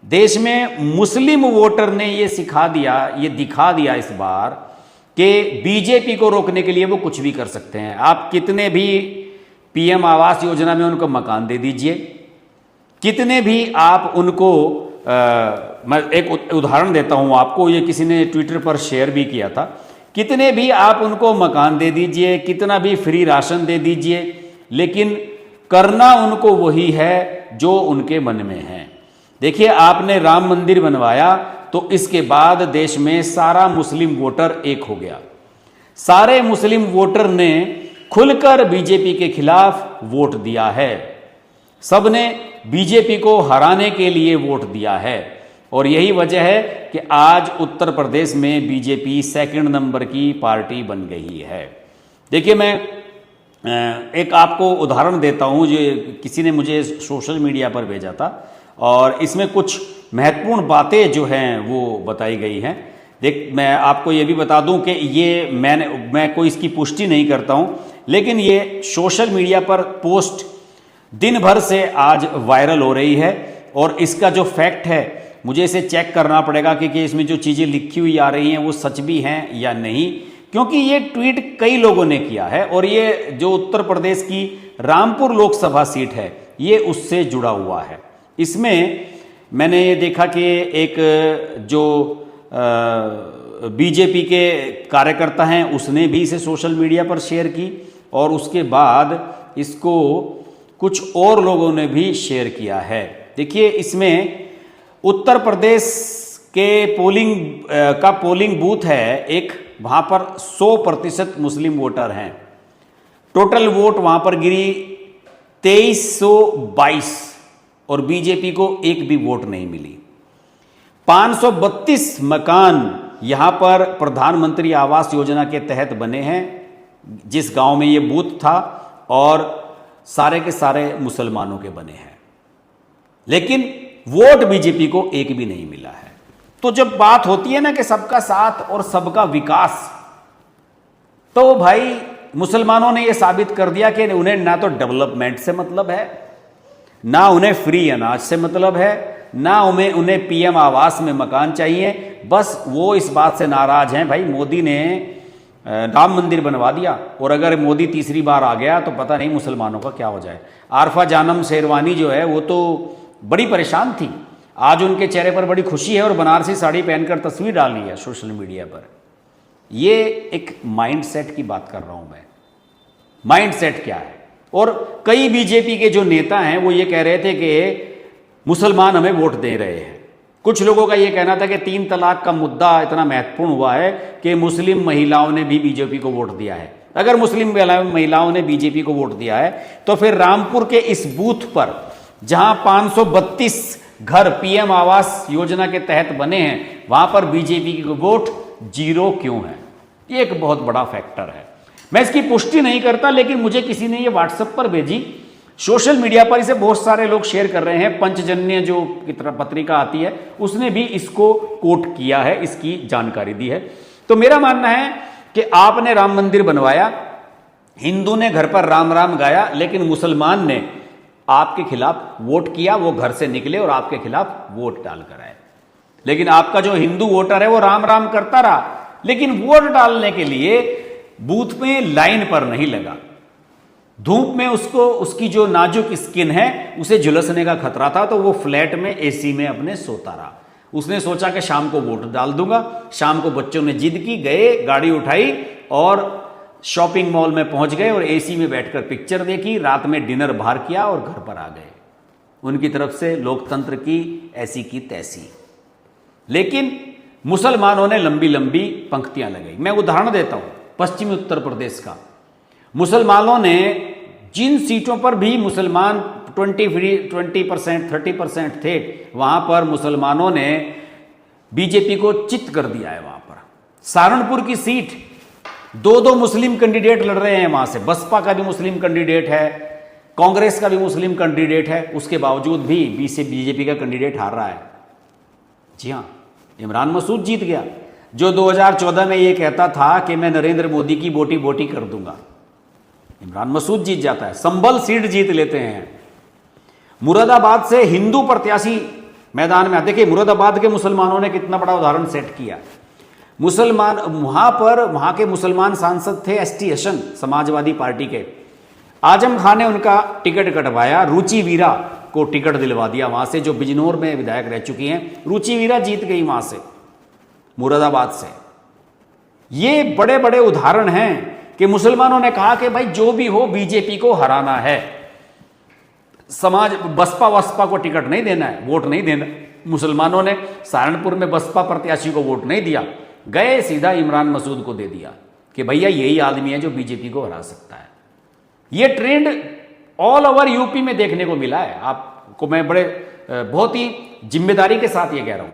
देश में मुस्लिम वोटर ने ये सिखा दिया, ये दिखा दिया इस बार कि बीजेपी को रोकने के लिए वो कुछ भी कर सकते हैं। आप कितने भी पीएम आवास योजना में उनको मकान दे दीजिए, कितने भी आप उनको मैं एक उदाहरण देता हूं आपको, ये किसी ने ट्विटर पर शेयर भी किया था, कितने भी आप उनको मकान दे दीजिए, कितना भी फ्री राशन दे दीजिए, लेकिन करना उनको वही है जो उनके मन में है। देखिए, आपने राम मंदिर बनवाया तो इसके बाद देश में सारा मुस्लिम वोटर एक हो गया। सारे मुस्लिम वोटर ने खुलकर बीजेपी के खिलाफ वोट दिया है, सबने बीजेपी को हराने के लिए वोट दिया है। और यही वजह है कि आज उत्तर प्रदेश में बीजेपी सेकंड नंबर की पार्टी बन गई है। देखिए, मैं एक आपको उदाहरण देता हूं जो किसी ने मुझे सोशल मीडिया पर भेजा था, और इसमें कुछ महत्वपूर्ण बातें जो हैं वो बताई गई हैं। मैं आपको ये भी बता दूं कि ये मैं कोई इसकी पुष्टि नहीं करता हूं, लेकिन ये सोशल मीडिया पर पोस्ट दिन भर से आज वायरल हो रही है, और इसका जो फैक्ट है मुझे इसे चेक करना पड़ेगा कि इसमें जो चीज़ें लिखी हुई आ रही हैं वो सच भी हैं या नहीं, क्योंकि ये ट्वीट कई लोगों ने किया है और ये जो उत्तर प्रदेश की रामपुर लोकसभा सीट है ये उससे जुड़ा हुआ है। इसमें मैंने ये देखा कि एक जो बीजेपी के कार्यकर्ता हैं उसने भी इसे सोशल मीडिया पर शेयर की, और उसके बाद इसको कुछ और लोगों ने भी शेयर किया है। देखिए, इसमें उत्तर प्रदेश के पोलिंग बूथ है एक, वहां पर 100% मुस्लिम वोटर हैं। टोटल वोट वहां पर गिरी 2322, और बीजेपी को एक भी वोट नहीं मिली। 532 मकान यहां पर प्रधानमंत्री आवास योजना के तहत बने हैं जिस गांव में ये बूथ था, और सारे के सारे मुसलमानों के बने हैं, लेकिन वोट बीजेपी को एक भी नहीं मिला है। तो जब बात होती है ना कि सबका साथ और सबका विकास, तो भाई मुसलमानों ने यह साबित कर दिया कि उन्हें ना तो डेवलपमेंट से मतलब है, ना उन्हें फ्री अनाज से मतलब है, ना उन्हें पीएम आवास में मकान चाहिए। बस वो इस बात से नाराज हैं, भाई मोदी ने राम मंदिर बनवा दिया, और अगर मोदी तीसरी बार आ गया तो पता नहीं मुसलमानों का क्या हो जाए। आरफा जानम शेरवानी जो है वो तो बड़ी परेशान थी, आज उनके चेहरे पर बड़ी खुशी है और बनारसी साड़ी पहनकर तस्वीर डाली है सोशल मीडिया पर। ये एक माइंडसेट की बात कर रहा हूं मैं। माइंडसेट क्या है? और कई बीजेपी के जो नेता हैं वो ये कह रहे थे कि मुसलमान हमें वोट दे रहे हैं। कुछ लोगों का ये कहना था कि 3 तलाक का मुद्दा इतना महत्वपूर्ण हुआ है कि मुस्लिम महिलाओं ने भी बीजेपी को वोट दिया है। अगर मुस्लिम महिलाओं ने बीजेपी को वोट दिया है तो फिर रामपुर के इस बूथ पर जहां 532 घर पीएम आवास योजना के तहत बने हैं, वहां पर बीजेपी की वोट 0 क्यों है? ये एक बहुत बड़ा फैक्टर है। मैं इसकी पुष्टि नहीं करता, लेकिन मुझे किसी ने ये व्हाट्सएप पर भेजी, सोशल मीडिया पर इसे बहुत सारे लोग शेयर कर रहे हैं। पंचजन्य जो पत्रिका आती है उसने भी इसको कोट किया है, इसकी जानकारी दी है। तो मेरा मानना है कि आपने राम मंदिर बनवाया, हिंदू ने घर पर राम राम गाया, लेकिन मुसलमान ने आपके खिलाफ वोट किया, वो घर से निकले और आपके खिलाफ वोट डालकर आए। लेकिन आपका जो हिंदू वोटर है वो राम राम करता रहा, लेकिन वोट डालने के लिए बूथ में लाइन पर नहीं लगा। धूप में उसकी जो नाजुक स्किन है उसे झुलसने का खतरा था, तो वो फ्लैट में एसी में अपने सोता रहा। उसने सोचा कि शाम को वोट डाल दूंगा। शाम को बच्चों ने जिद की, गए, गाड़ी उठाई और शॉपिंग मॉल में पहुंच गए और एसी में बैठकर पिक्चर देखी, रात में डिनर बाहर किया और घर पर आ गए। उनकी तरफ से लोकतंत्र की ऐसी की तैसी। लेकिन मुसलमानों ने लंबी लंबी पंक्तियां लगाई। मैं उदाहरण देता हूं पश्चिमी उत्तर प्रदेश का। मुसलमानों ने जिन सीटों पर भी मुसलमान 20% 30% थे, वहां पर मुसलमानों ने बीजेपी को चित कर दिया है। वहां पर सहारनपुर की सीट 2 मुस्लिम कैंडिडेट लड़ रहे हैं वहां से। बसपा का भी मुस्लिम कैंडिडेट है, कांग्रेस का भी मुस्लिम कैंडिडेट है, उसके बावजूद भी बीजेपी का कैंडिडेट हार रहा है। जी हां, इमरान मसूद जीत गया, जो 2014 में यह कहता था कि मैं नरेंद्र मोदी की बोटी बोटी कर दूंगा। इमरान मसूद जीत जाता है। संभल सीट जीत लेते हैं। मुरादाबाद से हिंदू प्रत्याशी मैदान में देखिए मुरादाबाद के मुसलमानों ने कितना बड़ा उदाहरण सेट किया। मुसलमान वहां के मुसलमान सांसद थे एसटी हसन, समाजवादी पार्टी के। आजम खान ने उनका टिकट कटवाया, रुचि वीरा को टिकट दिलवा दिया वहां से, जो बिजनौर में विधायक रह चुकी हैं। रुचि वीरा जीत गई वहां से, मुरादाबाद से। ये बड़े बड़े उदाहरण हैं कि मुसलमानों ने कहा कि भाई जो भी हो बीजेपी को हराना है, समाज बसपा को टिकट नहीं देना है, वोट नहीं देना। मुसलमानों ने सहारनपुर में बसपा प्रत्याशी को वोट नहीं दिया, गए सीधा इमरान मसूद को दे दिया कि भैया यही आदमी है जो बीजेपी को हरा सकता है। ये ट्रेंड ऑल ओवर यूपी में देखने को मिला है। आपको मैं बहुत ही जिम्मेदारी के साथ ये कह रहा हूं।